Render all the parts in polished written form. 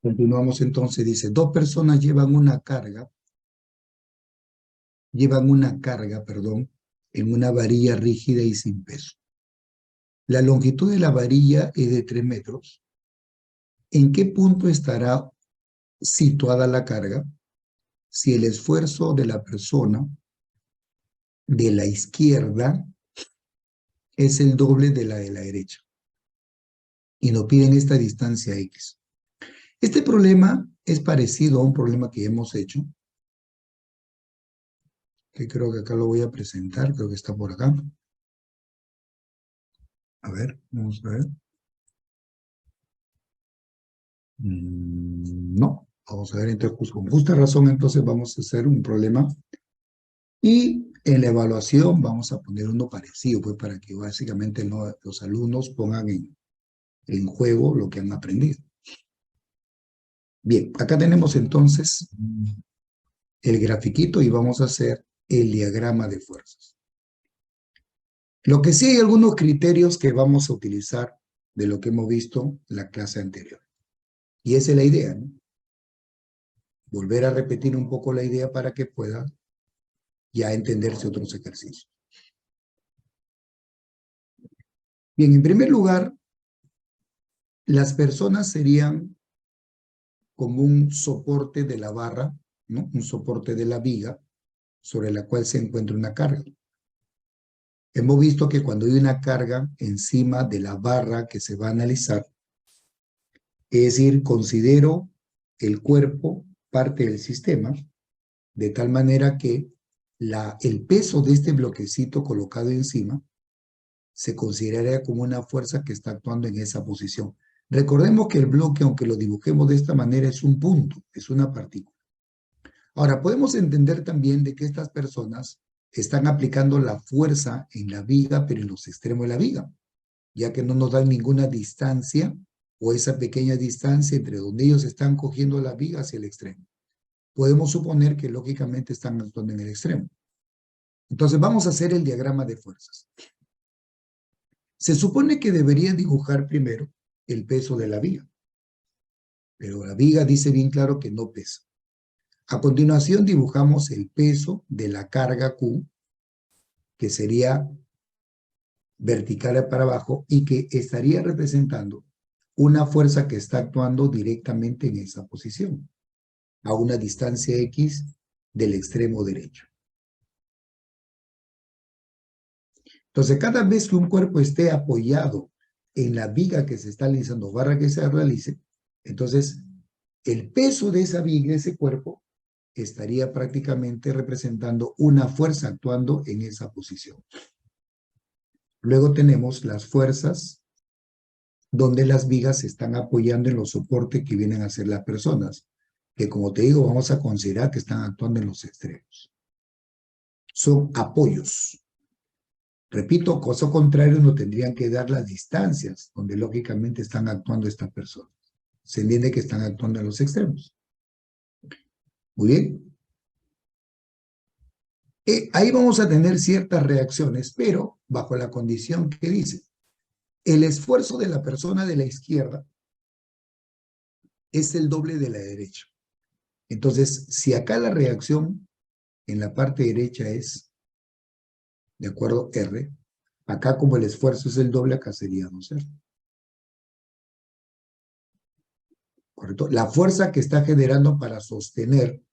Continuamos entonces, dice, dos personas llevan una carga, en una varilla rígida y sin peso. La longitud de la varilla es de 3 metros. ¿En qué punto estará situada la carga si el esfuerzo de la persona de la izquierda es el doble de la derecha? Y nos piden esta distancia X. Este problema es parecido a un problema que hemos hecho, que creo que acá lo voy a presentar, creo que está por acá. A ver, vamos a ver. No, vamos a ver, entonces, con justa razón, entonces vamos a hacer un problema. Y en la evaluación vamos a poner uno parecido, pues para que básicamente los alumnos pongan en juego lo que han aprendido. Bien, acá tenemos entonces el grafiquito y vamos a hacer el diagrama de fuerzas. Lo que sí hay algunos criterios que vamos a utilizar de lo que hemos visto en la clase anterior. Y esa es la idea, ¿no? Volver a repetir un poco la idea para que pueda ya entenderse otros ejercicios. Bien, en primer lugar, las personas serían como un soporte de la barra, ¿no? Un soporte de la viga sobre la cual se encuentra una carga. Hemos visto que cuando hay una carga encima de la barra que se va a analizar, es decir, considero el cuerpo parte del sistema, de tal manera que el peso de este bloquecito colocado encima se consideraría como una fuerza que está actuando en esa posición. Recordemos que el bloque, aunque lo dibujemos de esta manera, es un punto, es una partícula. Ahora, podemos entender también de que estas personas están aplicando la fuerza en la viga, pero en los extremos de la viga, ya que no nos dan ninguna distancia o esa pequeña distancia entre donde ellos están cogiendo la viga hacia el extremo. Podemos suponer que lógicamente están actuando en el extremo. Entonces vamos a hacer el diagrama de fuerzas. Se supone que debería dibujar primero el peso de la viga, pero la viga dice bien claro que no pesa. A continuación dibujamos el peso de la carga Q, que sería vertical para abajo y que estaría representando una fuerza que está actuando directamente en esa posición, a una distancia X del extremo derecho. Entonces, cada vez que un cuerpo esté apoyado en la viga que se está realizando, barra que se realice, entonces el peso de esa viga, ese cuerpo, estaría prácticamente representando una fuerza actuando en esa posición. Luego tenemos las fuerzas donde las vigas se están apoyando en los soportes que vienen a ser las personas, que como te digo, vamos a considerar que están actuando en los extremos. Son apoyos. Repito, caso contrario, no tendrían que dar las distancias donde lógicamente están actuando estas personas. Se entiende que están actuando en los extremos. Muy bien. Ahí vamos a tener ciertas reacciones, pero bajo la condición que dice, el esfuerzo de la persona de la izquierda es el doble de la derecha. Entonces, si acá la reacción en la parte derecha es, de acuerdo, R, acá como el esfuerzo es el doble, acá sería 2R. ¿Correcto? La fuerza que está generando para sostener,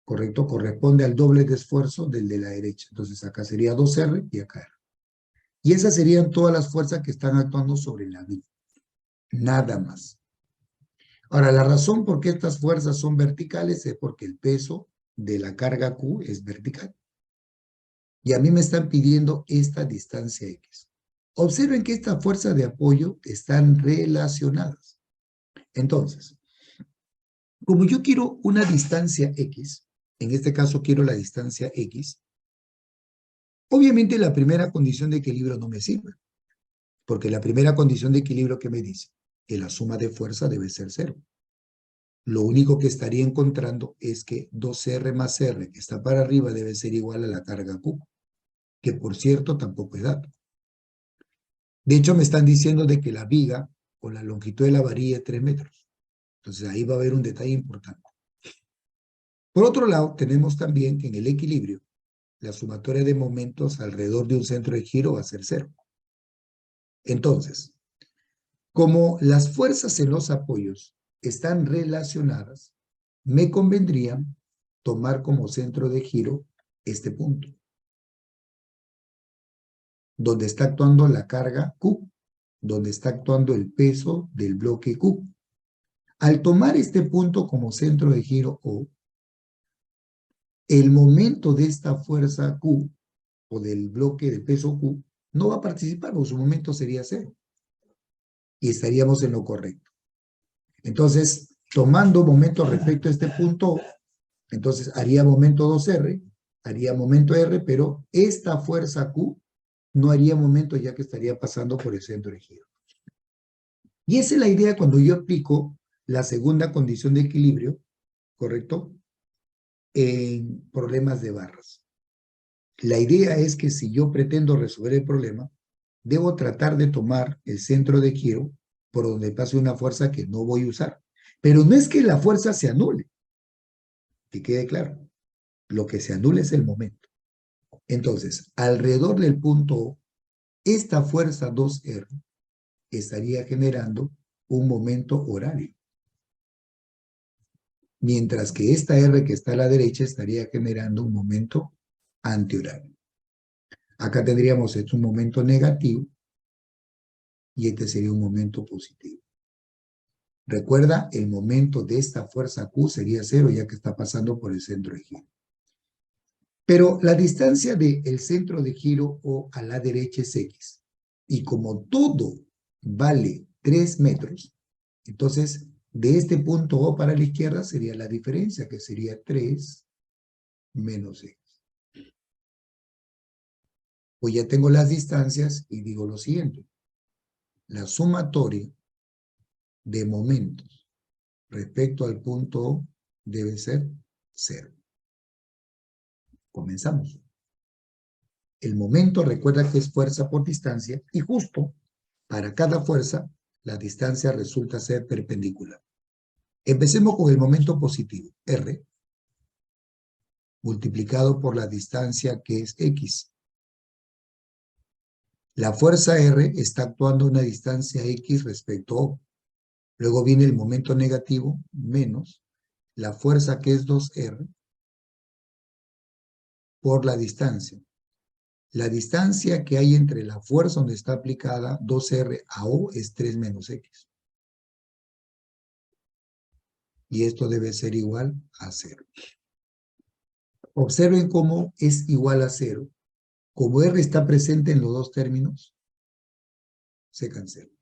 ¿correcto? Corresponde al doble de esfuerzo del de la derecha. Entonces acá sería 2R y acá R. Y esas serían todas las fuerzas que están actuando sobre la viga. Nada más. Ahora, la razón por qué estas fuerzas son verticales es porque el peso de la carga Q es vertical. Y a mí me están pidiendo esta distancia X. Observen que estas fuerzas de apoyo están relacionadas. Entonces, como yo quiero una distancia X, en este caso quiero la distancia X, obviamente la primera condición de equilibrio no me sirve, porque la primera condición de equilibrio que me dice que la suma de fuerza debe ser 0. Lo único que estaría encontrando es que 2R más R, que está para arriba, debe ser igual a la carga Q, que por cierto tampoco es dato. De hecho, me están diciendo de que la viga con la longitud de la varilla es 3 metros. Entonces ahí va a haber un detalle importante. Por otro lado, tenemos también que en el equilibrio, la sumatoria de momentos alrededor de un centro de giro va a ser cero. Entonces, como las fuerzas en los apoyos están relacionadas, me convendría tomar como centro de giro este punto, donde está actuando la carga Q, donde está actuando el peso del bloque Q. Al tomar este punto como centro de giro O, el momento de esta fuerza Q, o del bloque de peso Q, no va a participar, porque su momento sería cero. Y estaríamos en lo correcto. Entonces, tomando momento respecto a este punto, entonces haría momento 2R, haría momento R, pero esta fuerza Q no haría momento ya que estaría pasando por el centro de giro. Y esa es la idea cuando yo aplico la segunda condición de equilibrio, ¿correcto? En problemas de barras. La idea es que si yo pretendo resolver el problema, debo tratar de tomar el centro de giro por donde pase una fuerza que no voy a usar. Pero no es que la fuerza se anule, que quede claro. Lo que se anula es el momento. Entonces, alrededor del punto O, esta fuerza 2R estaría generando un momento horario. Mientras que esta R que está a la derecha estaría generando un momento antihorario. Acá tendríamos un momento negativo y este sería un momento positivo. Recuerda, el momento de esta fuerza Q sería cero ya que está pasando por el centro de giro. Pero la distancia del centro de giro O a la derecha es X. Y como todo vale 3 metros, entonces de este punto O para la izquierda sería la diferencia, que sería 3 menos X. Pues ya tengo las distancias y digo lo siguiente. La sumatoria de momentos respecto al punto O debe ser 0. Comenzamos. El momento, recuerda que es fuerza por distancia, y justo para cada fuerza, la distancia resulta ser perpendicular. Empecemos con el momento positivo, R, multiplicado por la distancia que es X. La fuerza R está actuando a una distancia X respecto a O. Luego viene el momento negativo, menos la fuerza que es 2R por la distancia. La distancia que hay entre la fuerza donde está aplicada 2R a O es 3 menos X. Y esto debe ser igual a 0. Observen cómo es igual a 0. Como R está presente en los dos términos, se cancela.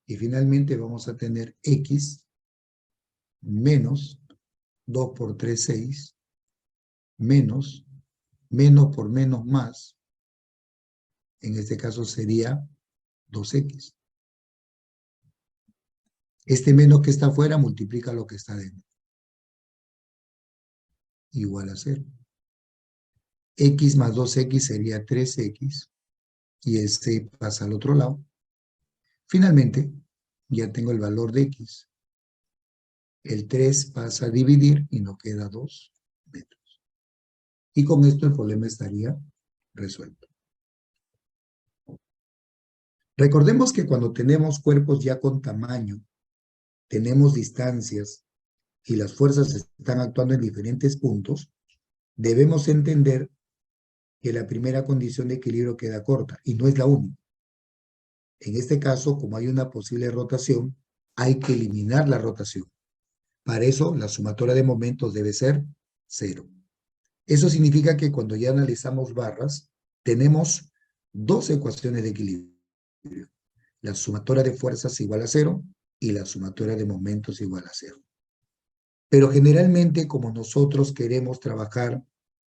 Y finalmente vamos a tener X menos 2 por 3, 6, menos por menos más, en este caso sería 2X. Este menos que está afuera multiplica lo que está dentro. Igual a 0. X más 2X sería 3X. Y este pasa al otro lado. Finalmente, ya tengo el valor de X. El 3 pasa a dividir y nos queda 2 metros. Y con esto el problema estaría resuelto. Recordemos que cuando tenemos cuerpos ya con tamaño, tenemos distancias y las fuerzas están actuando en diferentes puntos, debemos entender que la primera condición de equilibrio queda corta y no es la única. En este caso, como hay una posible rotación, hay que eliminar la rotación. Para eso, la sumatoria de momentos debe ser 0. Eso significa que cuando ya analizamos barras, tenemos dos ecuaciones de equilibrio. La sumatoria de fuerzas igual a 0 y la sumatoria de momentos igual a 0. Pero generalmente, como nosotros queremos trabajar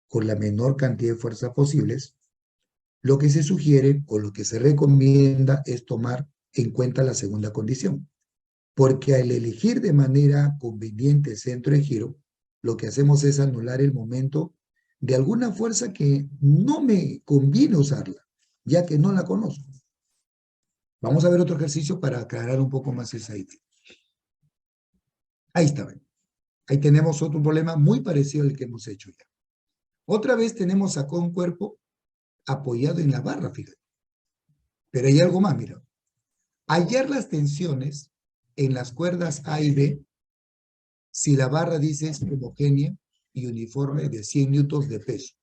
con la menor cantidad de fuerzas posibles, lo que se sugiere o lo que se recomienda es tomar en cuenta la segunda condición. Porque al elegir de manera conveniente el centro de giro, lo que hacemos es anular el momento de alguna fuerza que no me conviene usarla, ya que no la conozco. Vamos a ver otro ejercicio para aclarar un poco más esa idea. Ahí está, ven. Ahí tenemos otro problema muy parecido al que hemos hecho ya. Otra vez tenemos acá un cuerpo apoyado en la barra, fíjate. Pero hay algo más, mira. Hallar las tensiones en las cuerdas A y B si la barra dice es homogénea y uniforme de 100 newtons de peso.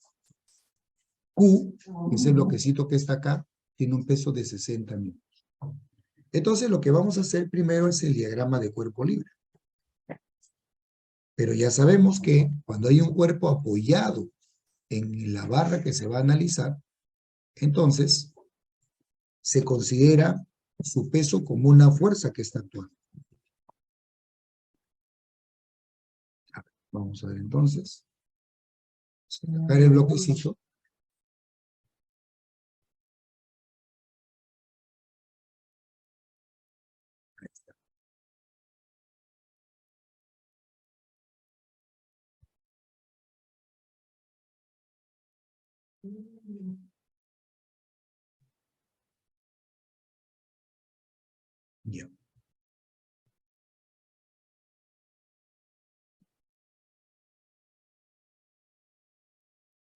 Q, que es el bloquecito que está acá, tiene un peso de 60 newtons. Entonces lo que vamos a hacer primero es el diagrama de cuerpo libre. Pero ya sabemos que cuando hay un cuerpo apoyado en la barra que se va a analizar, entonces se considera su peso como una fuerza que está actuando. Vamos a ver entonces. Sacar el bloquecito. Ahí está. Ya.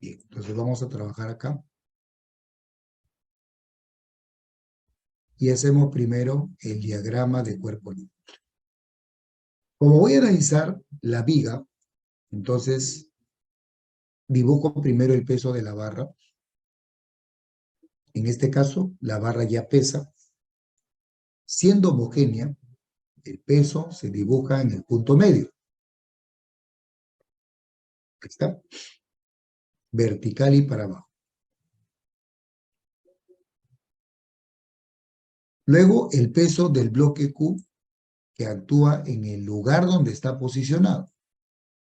Bien, entonces vamos a trabajar acá. Y hacemos primero el diagrama de cuerpo libre. Como voy a analizar la viga, entonces dibujo primero el peso de la barra. En este caso, la barra ya pesa. Siendo homogénea, el peso se dibuja en el punto medio. Ahí está. Vertical y para abajo. Luego, el peso del bloque Q que actúa en el lugar donde está posicionado.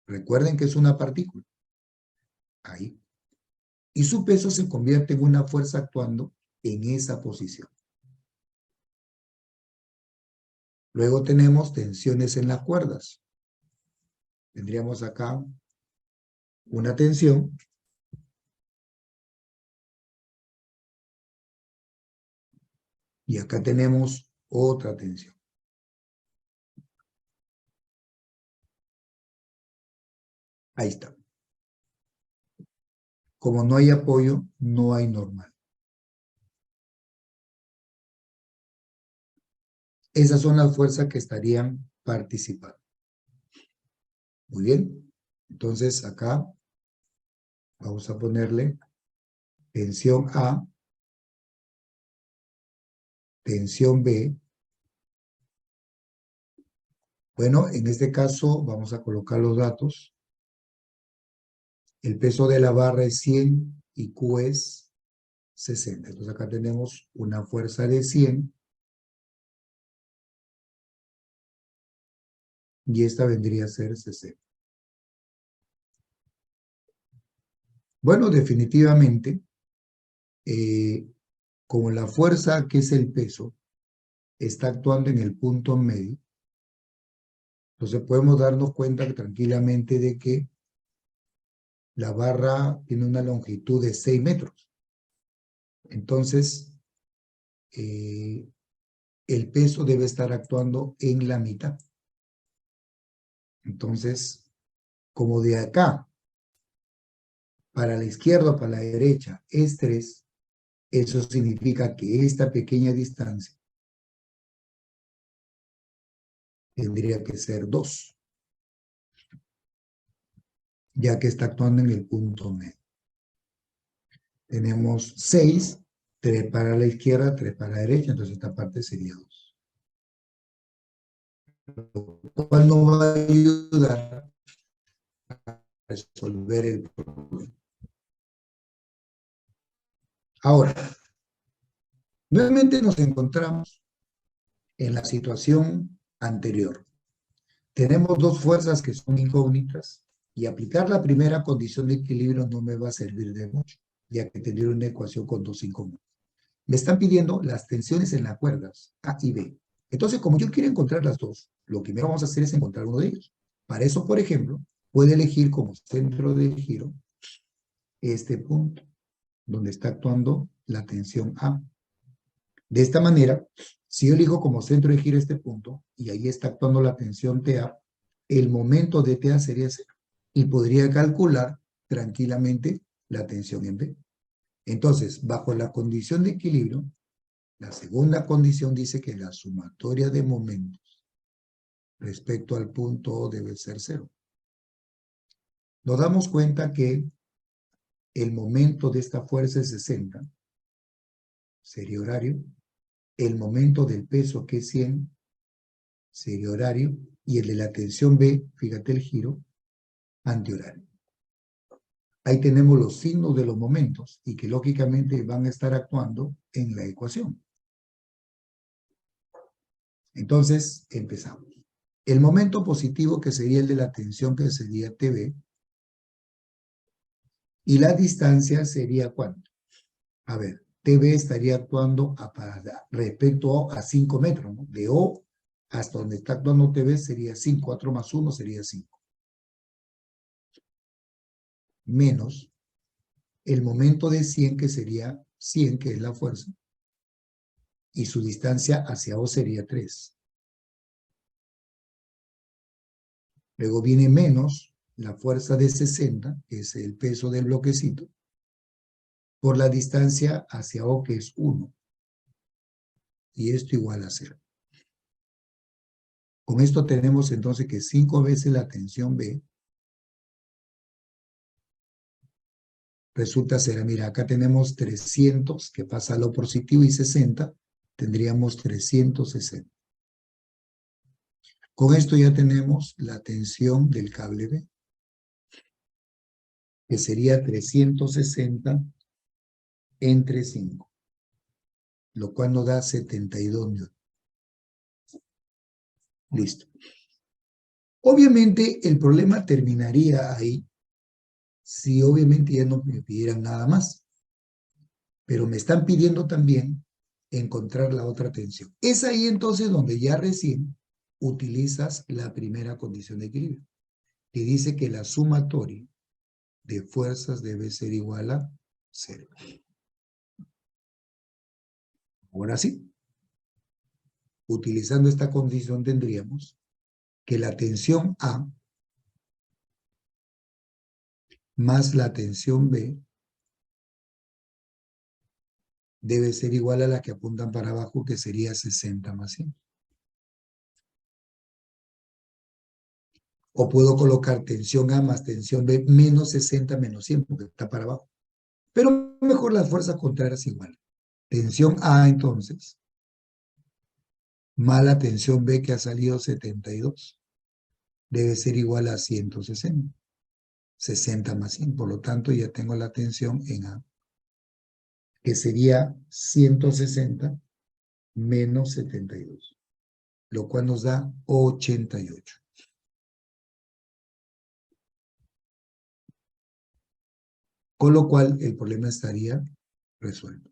Recuerden que es una partícula. Ahí. Y su peso se convierte en una fuerza actuando en esa posición. Luego tenemos tensiones en las cuerdas. Tendríamos acá una tensión. Y acá tenemos otra tensión. Ahí está. Como no hay apoyo, no hay normal. Esas son las fuerzas que estarían participando. Muy bien. Entonces acá vamos a ponerle tensión A, tensión B. Bueno, en este caso vamos a colocar los datos. El peso de la barra es 100 y Q es 60. Entonces acá tenemos una fuerza de 100 y esta vendría a ser 60. Bueno, definitivamente, como la fuerza que es el peso está actuando en el punto medio, entonces podemos darnos cuenta tranquilamente de que la barra tiene una longitud de 6 metros. Entonces, el peso debe estar actuando en la mitad. Entonces, como de acá para la izquierda o para la derecha es 3, eso significa que esta pequeña distancia tendría que ser 2, ya que está actuando en el punto medio. Tenemos 6, 3 para la izquierda, 3 para la derecha, entonces esta parte sería 2. Lo cual nos va a ayudar a resolver el problema. Ahora, nuevamente nos encontramos en la situación anterior. Tenemos dos fuerzas que son incógnitas y aplicar la primera condición de equilibrio no me va a servir de mucho, ya que tendría una ecuación con dos incógnitas. Me están pidiendo las tensiones en las cuerdas A y B. Entonces, como yo quiero encontrar las dos, lo que primero vamos a hacer es encontrar uno de ellos. Para eso, por ejemplo, puedo elegir como centro de giro este punto, donde está actuando la tensión A. De esta manera, si yo elijo como centro de giro este punto, y ahí está actuando la tensión TA, el momento de TA sería 0. Y podría calcular tranquilamente la tensión en B. Entonces, bajo la condición de equilibrio, la segunda condición dice que la sumatoria de momentos respecto al punto O debe ser 0. Nos damos cuenta que el momento de esta fuerza es 60, sería horario. El momento del peso, que es 100, sería horario. Y el de la tensión B, fíjate el giro, antihorario. Ahí tenemos los signos de los momentos y que lógicamente van a estar actuando en la ecuación. Entonces, empezamos. El momento positivo, que sería el de la tensión, que sería TB, y la distancia sería ¿cuánto? A ver, TB estaría actuando respecto a 5 metros, ¿no? De O hasta donde está actuando TB sería 5, 4 más 1 sería 5. Menos el momento de 100, que sería 100, que es la fuerza, y su distancia hacia O sería 3. Luego viene menos la fuerza de 60, que es el peso del bloquecito, por la distancia hacia O, que es 1. Y esto igual a 0. Con esto tenemos entonces que 5 veces la tensión B resulta ser, mira, acá tenemos 300, que pasa a lo positivo, y 60, tendríamos 360. Con esto ya tenemos la tensión del cable B, que sería 360 entre 5, lo cual nos da 72 newtons. Listo. Obviamente el problema terminaría ahí si obviamente ya no me pidieran nada más. Pero me están pidiendo también encontrar la otra tensión. Es ahí entonces donde ya recién utilizas la primera condición de equilibrio, que dice que la sumatoria de fuerzas debe ser igual a 0. Ahora sí, utilizando esta condición tendríamos que la tensión A más la tensión B debe ser igual a la que apuntan para abajo, que sería 60 más 100. O puedo colocar tensión A más tensión B menos 60 menos 100, porque está para abajo. Pero mejor las fuerzas contrarias igual. Tensión A, entonces, más la tensión B, que ha salido 72, debe ser igual a 160. 60 más 100. Por lo tanto, ya tengo la tensión en A, que sería 160 menos 72, lo cual nos da 88. Con lo cual, el problema estaría resuelto.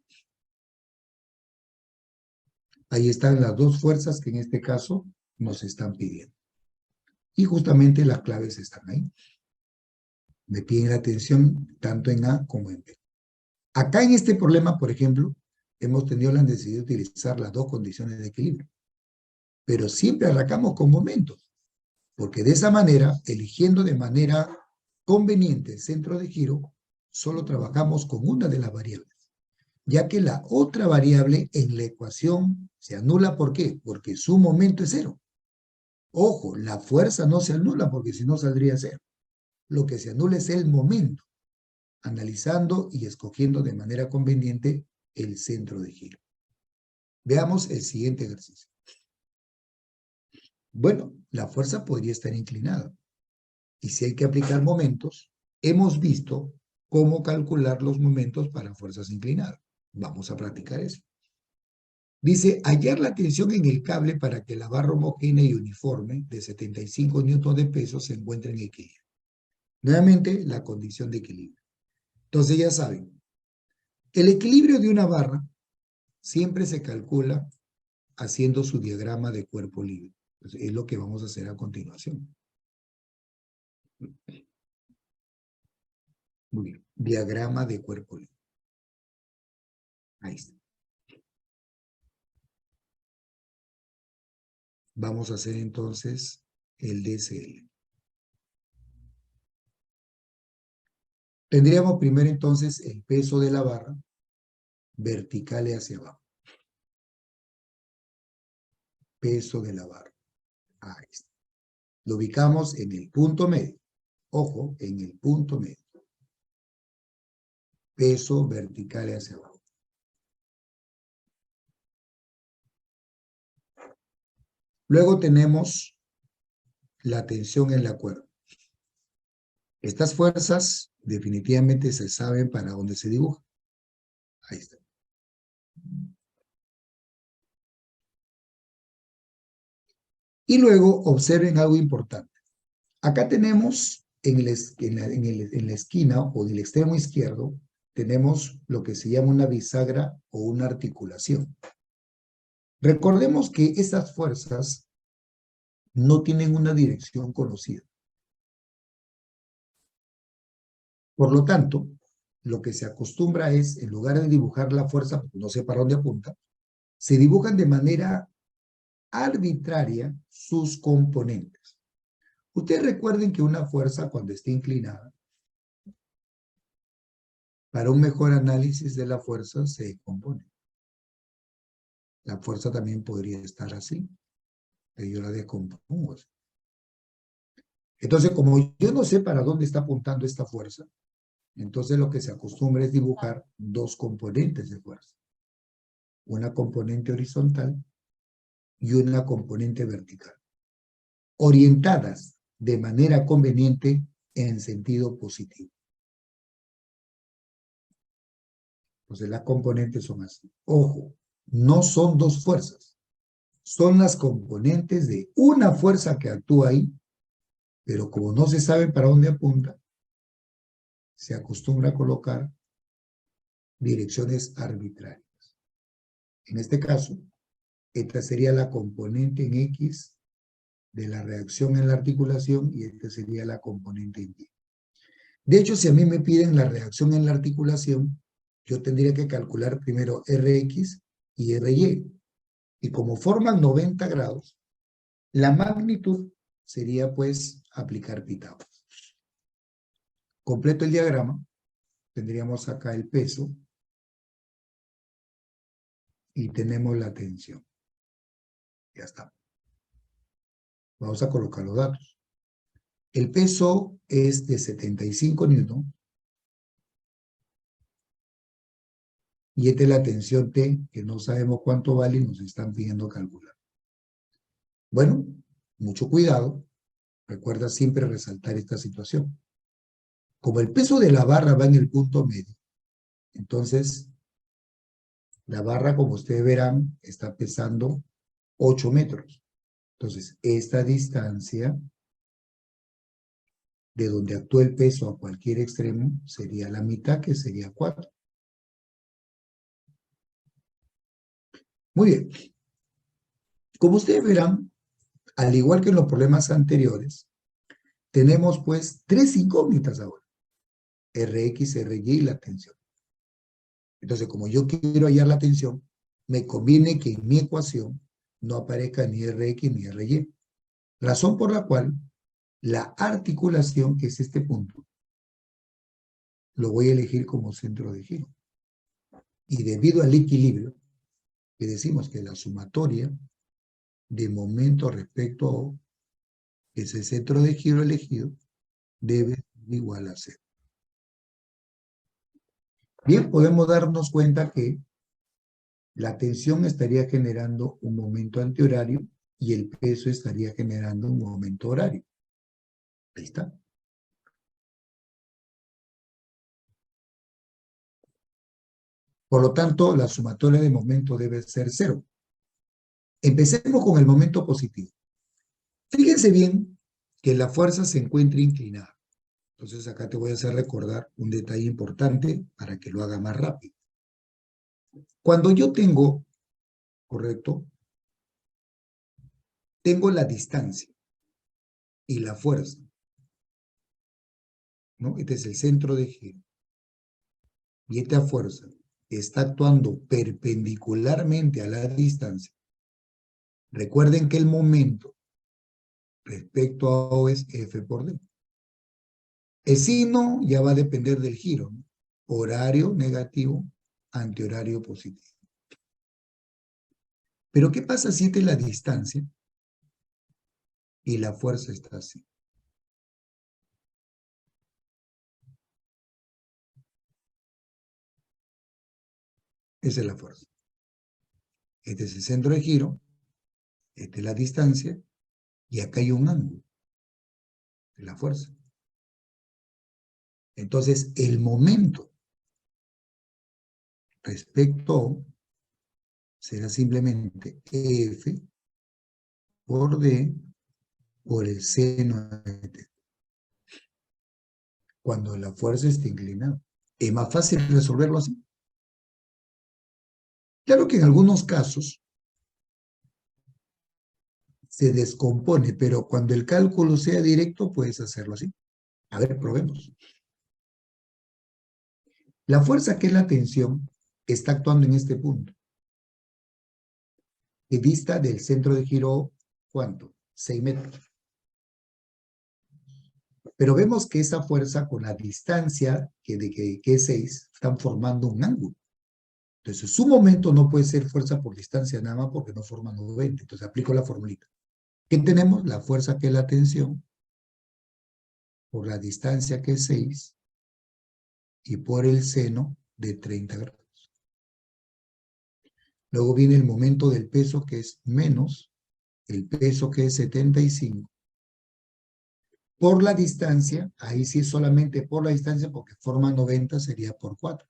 Ahí están las dos fuerzas que en este caso nos están pidiendo. Y justamente las claves están ahí. Me piden la tensión tanto en A como en B. Acá en este problema, por ejemplo, hemos tenido la necesidad de utilizar las dos condiciones de equilibrio. Pero siempre arrancamos con momentos, porque de esa manera, eligiendo de manera conveniente el centro de giro, solo trabajamos con una de las variables, ya que la otra variable en la ecuación se anula. ¿Por qué? Porque su momento es 0. Ojo, la fuerza no se anula porque si no saldría 0. Lo que se anula es el momento, analizando y escogiendo de manera conveniente el centro de giro. Veamos el siguiente ejercicio. Bueno, la fuerza podría estar inclinada. Y si hay que aplicar momentos, hemos visto cómo calcular los momentos para fuerzas inclinadas. Vamos a practicar eso. Dice, hallar la tensión en el cable para que la barra homogénea y uniforme de 75 newtons de peso se encuentre en equilibrio. Nuevamente, la condición de equilibrio. Entonces ya saben, el equilibrio de una barra siempre se calcula haciendo su diagrama de cuerpo libre. Entonces, es lo que vamos a hacer a continuación. Muy bien, diagrama de cuerpo libre. Ahí está. Vamos a hacer entonces el DCL. Tendríamos primero entonces el peso de la barra vertical hacia abajo. Peso de la barra. Ahí está. Lo ubicamos en el punto medio. Ojo, en el punto medio. Peso vertical hacia abajo. Luego tenemos la tensión en la cuerda. Estas fuerzas definitivamente se saben para dónde se dibujan. Ahí está. Y luego observen algo importante. Acá tenemos en la esquina o en el extremo izquierdo, tenemos lo que se llama una bisagra o una articulación. Recordemos que estas fuerzas no tienen una dirección conocida. Por lo tanto, lo que se acostumbra es, en lugar de dibujar la fuerza, porque no sé para dónde apunta, se dibujan de manera arbitraria sus componentes. Ustedes recuerden que una fuerza, cuando esté inclinada, para un mejor análisis de la fuerza se compone. La fuerza también podría estar así, pero yo la descompongo. Entonces, como yo no sé para dónde está apuntando esta fuerza, entonces lo que se acostumbra es dibujar dos componentes de fuerza. Una componente horizontal y una componente vertical, orientadas de manera conveniente en sentido positivo. Entonces las componentes son así. Ojo, no son dos fuerzas, son las componentes de una fuerza que actúa ahí, pero como no se sabe para dónde apunta, se acostumbra a colocar direcciones arbitrarias. En este caso, esta sería la componente en X de la reacción en la articulación y esta sería la componente en Y. De hecho, si a mí me piden la reacción en la articulación, yo tendría que calcular primero Rx y Ry. Y como forman 90 grados, la magnitud sería pues aplicar Pitágoras. Completo el diagrama, tendríamos acá el peso y tenemos la tensión. Ya está. Vamos a colocar los datos. El peso es de 75 newton y esta es la tensión T, que no sabemos cuánto vale y nos están pidiendo calcular. Bueno, mucho cuidado. Recuerda siempre resaltar esta situación. Como el peso de la barra va en el punto medio, entonces la barra, como ustedes verán, está pesando 8 metros. Entonces, esta distancia de donde actúa el peso a cualquier extremo sería la mitad, que sería 4. Muy bien. Como ustedes verán, al igual que en los problemas anteriores, tenemos pues tres incógnitas ahora. Rx, Ry y la tensión. Entonces, como yo quiero hallar la tensión, me conviene que en mi ecuación no aparezca ni Rx ni Ry. Razón por la cual la articulación, que es este punto, lo voy a elegir como centro de giro. Y debido al equilibrio, que decimos que la sumatoria de momento respecto a O, que es el centro de giro elegido, debe ser igual a 0. Bien, podemos darnos cuenta que la tensión estaría generando un momento antihorario y el peso estaría generando un momento horario. Ahí está. Por lo tanto, la sumatoria de momento debe ser 0. Empecemos con el momento positivo. Fíjense bien que la fuerza se encuentra inclinada. Entonces acá te voy a hacer recordar un detalle importante para que lo haga más rápido. Cuando yo tengo, correcto, tengo la distancia y la fuerza, ¿no? Este es el centro de giro. Y esta fuerza está actuando perpendicularmente a la distancia. Recuerden que el momento respecto a O es F por D. El signo ya va a depender del giro, ¿no? Horario negativo, antihorario positivo. Pero ¿qué pasa si esta es la distancia y la fuerza está así? Esa es la fuerza. Este es el centro de giro, esta es la distancia, y acá hay un ángulo, de la fuerza. Entonces, el momento respecto será simplemente F por D por el seno de T, cuando la fuerza esté inclinada. ¿Es más fácil resolverlo así? Claro que en algunos casos se descompone, pero cuando el cálculo sea directo, puedes hacerlo así. A ver, probemos. La fuerza, que es la tensión, está actuando en este punto, que dista del centro de giro, ¿cuánto? 6 metros. Pero vemos que esa fuerza con la distancia que es 6, están formando un ángulo. Entonces, su momento no puede ser fuerza por distancia nada más porque no forma 90. Entonces, aplico la formulita. ¿Qué tenemos? La fuerza, que es la tensión, por la distancia, que es 6, y por el seno de 30 grados. Luego viene el momento del peso, que es menos el peso, que es 75. Por la distancia, ahí sí es solamente por la distancia, porque forma 90, sería por 4.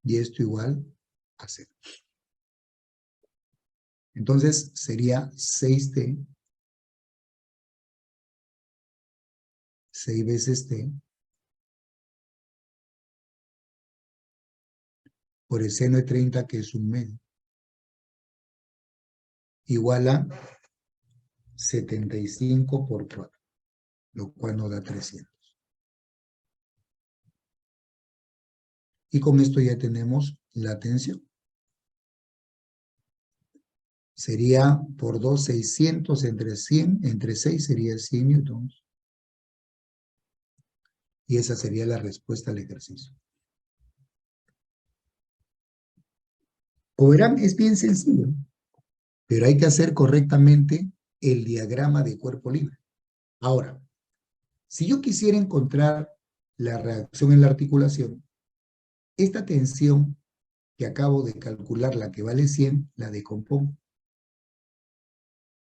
Y esto igual a 0. Entonces sería 6T, 6 veces T, por el seno de 30, que es un medio, igual a 75 por 4, lo cual nos da 300. Y con esto ya tenemos la tensión. Sería por 2, 600 entre 100, entre 6 sería 100 newtons. Y esa sería la respuesta al ejercicio. Como verán, es bien sencillo, pero hay que hacer correctamente el diagrama de cuerpo libre. Ahora, si yo quisiera encontrar la reacción en la articulación, esta tensión que acabo de calcular, la que vale 100, la decompongo.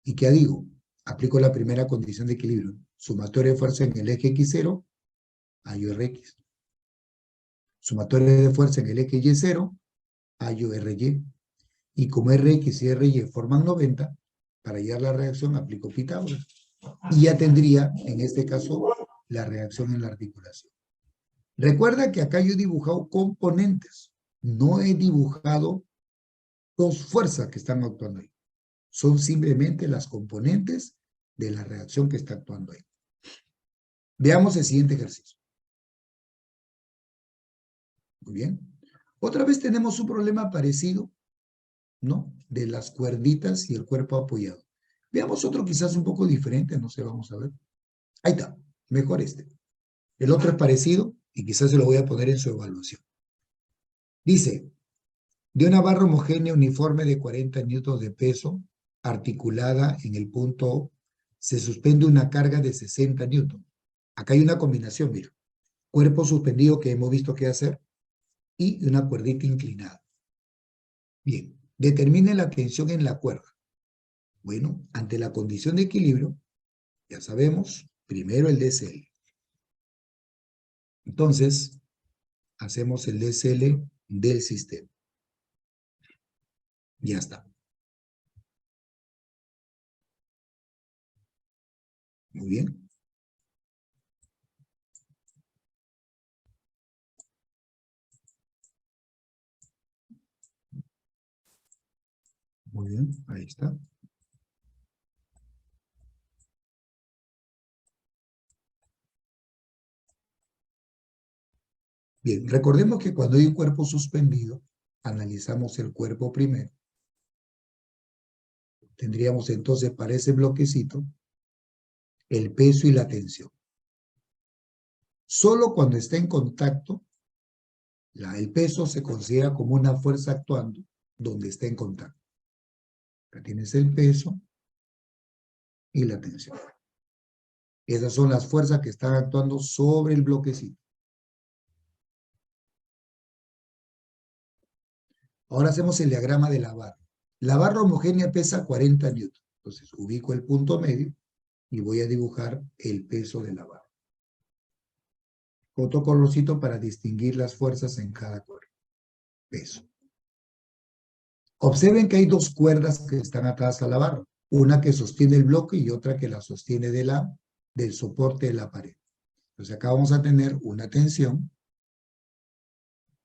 ¿Y qué digo? Aplico la primera condición de equilibrio. Sumatoria de fuerza en el eje X0, hallo Rx. Sumatoria de fuerza en el eje Y0, hallo Ry. Y como Rx y Ry forman 90, para hallar la reacción aplico Pitágoras. Y ya tendría, en este caso, la reacción en la articulación. Recuerda que acá yo he dibujado componentes. No he dibujado dos fuerzas que están actuando ahí. Son simplemente las componentes de la reacción que está actuando ahí. Veamos el siguiente ejercicio. Muy bien. Otra vez tenemos un problema parecido, ¿no? De las cuerditas y el cuerpo apoyado. Veamos otro quizás un poco diferente, no sé, vamos a ver. Ahí está, mejor este. El otro es parecido y quizás se lo voy a poner en su evaluación. Dice, de una barra homogénea uniforme de 40 newtons de peso, articulada en el punto O, se suspende una carga de 60 newtons. Acá hay una combinación, mira. Cuerpo suspendido, que hemos visto qué hacer, y una cuerdita inclinada. Bien, determine la tensión en la cuerda. Bueno, ante la condición de equilibrio, ya sabemos, primero el DSL. Entonces, hacemos el DSL del sistema. Ya está. Muy bien. Muy bien, ahí está. Bien, recordemos que cuando hay un cuerpo suspendido, analizamos el cuerpo primero. Tendríamos entonces para ese bloquecito el peso y la tensión. Solo cuando está en contacto, el peso se considera como una fuerza actuando donde está en contacto. Acá tienes el peso y la tensión. Esas son las fuerzas que están actuando sobre el bloquecito. Ahora hacemos el diagrama de la barra. La barra homogénea pesa 40 newtons. Entonces ubico el punto medio y voy a dibujar el peso de la barra. Otro colorcito para distinguir las fuerzas en cada cuerda. Peso. Observen que hay dos cuerdas que están atadas a la barra. Una que sostiene el bloque y otra que la sostiene del soporte de la pared. Entonces acá vamos a tener una tensión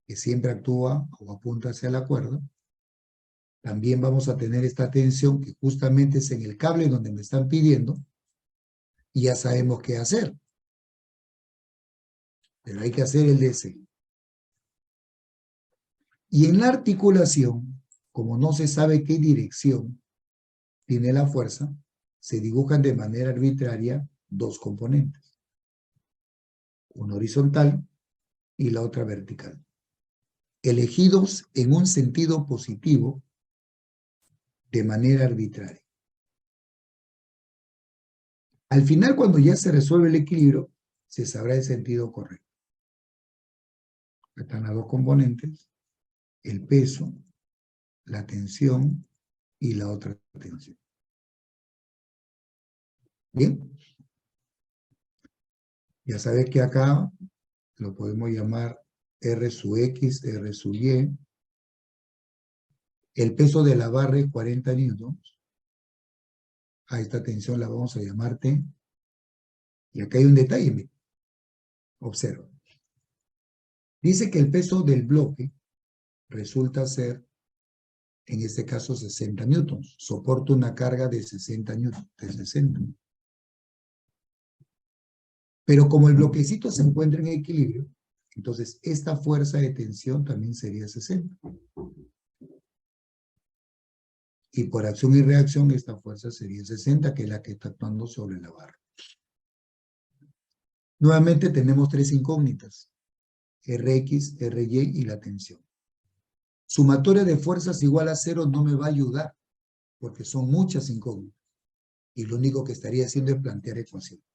que siempre actúa o apunta hacia la cuerda. También vamos a tener esta tensión que justamente es en el cable donde me están pidiendo. Y ya sabemos qué hacer. Pero hay que hacer el DC. Y en la articulación, como no se sabe qué dirección tiene la fuerza, se dibujan de manera arbitraria dos componentes. Una horizontal y la otra vertical. Elegidos en un sentido positivo de manera arbitraria. Al final, cuando ya se resuelve el equilibrio, se sabrá el sentido correcto. Están las dos componentes, el peso, la tensión y la otra tensión. ¿Bien? Ya sabes que acá lo podemos llamar R sub X, R sub Y. El peso de la barra es 40 newtons. A esta tensión la vamos a llamar T. Y acá hay un detalle, mira. Observa. Dice que el peso del bloque resulta ser, en este caso, 60 newtons. Soporta una carga de 60 newtons, de 60. Pero como el bloquecito se encuentra en equilibrio, entonces esta fuerza de tensión también sería 60. Y por acción y reacción esta fuerza sería 60, que es la que está actuando sobre la barra. Nuevamente tenemos tres incógnitas, Rx, Ry y la tensión. Sumatoria de fuerzas igual a 0 no me va a ayudar, porque son muchas incógnitas. Y lo único que estaría haciendo es plantear ecuaciones.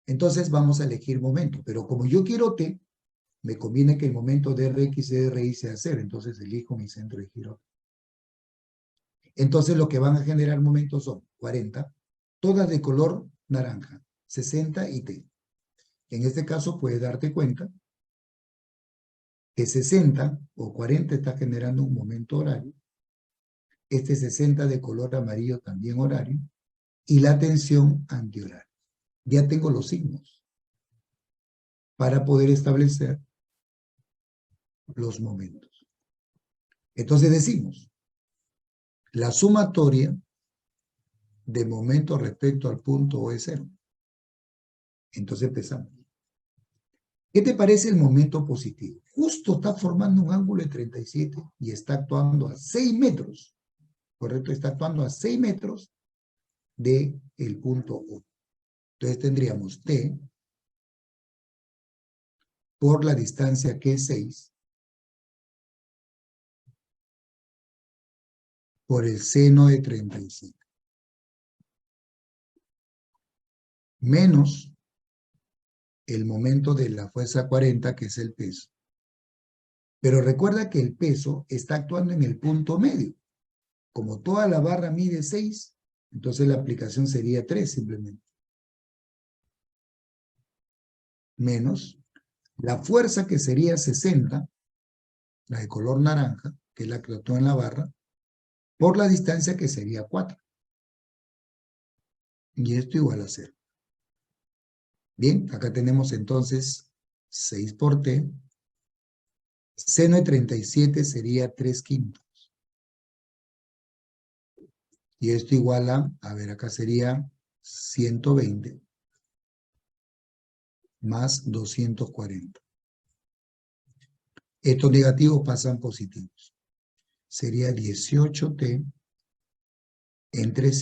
Entonces vamos a elegir momento, pero como yo quiero T, me conviene que el momento de Rx y de Ri sea 0, entonces elijo mi centro de giro. Entonces lo que van a generar momentos son 40, todas de color naranja, 60 y T. En este caso puedes darte cuenta que 60 o 40 está generando un momento horario, este 60 de color amarillo también horario, y la tensión antihoraria. Ya tengo los signos para poder establecer los momentos. Entonces decimos, la sumatoria de momentos respecto al punto O es 0. Entonces empezamos. ¿Qué te parece el momento positivo? Justo está formando un ángulo de 37 y está actuando a 6 metros. ¿Correcto? Está actuando a 6 metros del punto O. Entonces tendríamos T por la distancia que es 6 por el seno de 37 menos el momento de la fuerza 40 que es el peso. Pero recuerda que el peso está actuando en el punto medio. Como toda la barra mide 6, entonces la aplicación sería 3 simplemente. Menos la fuerza que sería 60, la de color naranja, que es la que actúa en la barra, por la distancia que sería 4. Y esto igual a 0. Bien, acá tenemos entonces 6 por T. Seno de 37 sería 3/5. Y esto igual a ver, acá sería 120 más 240. Estos negativos pasan positivos. Sería 18T entre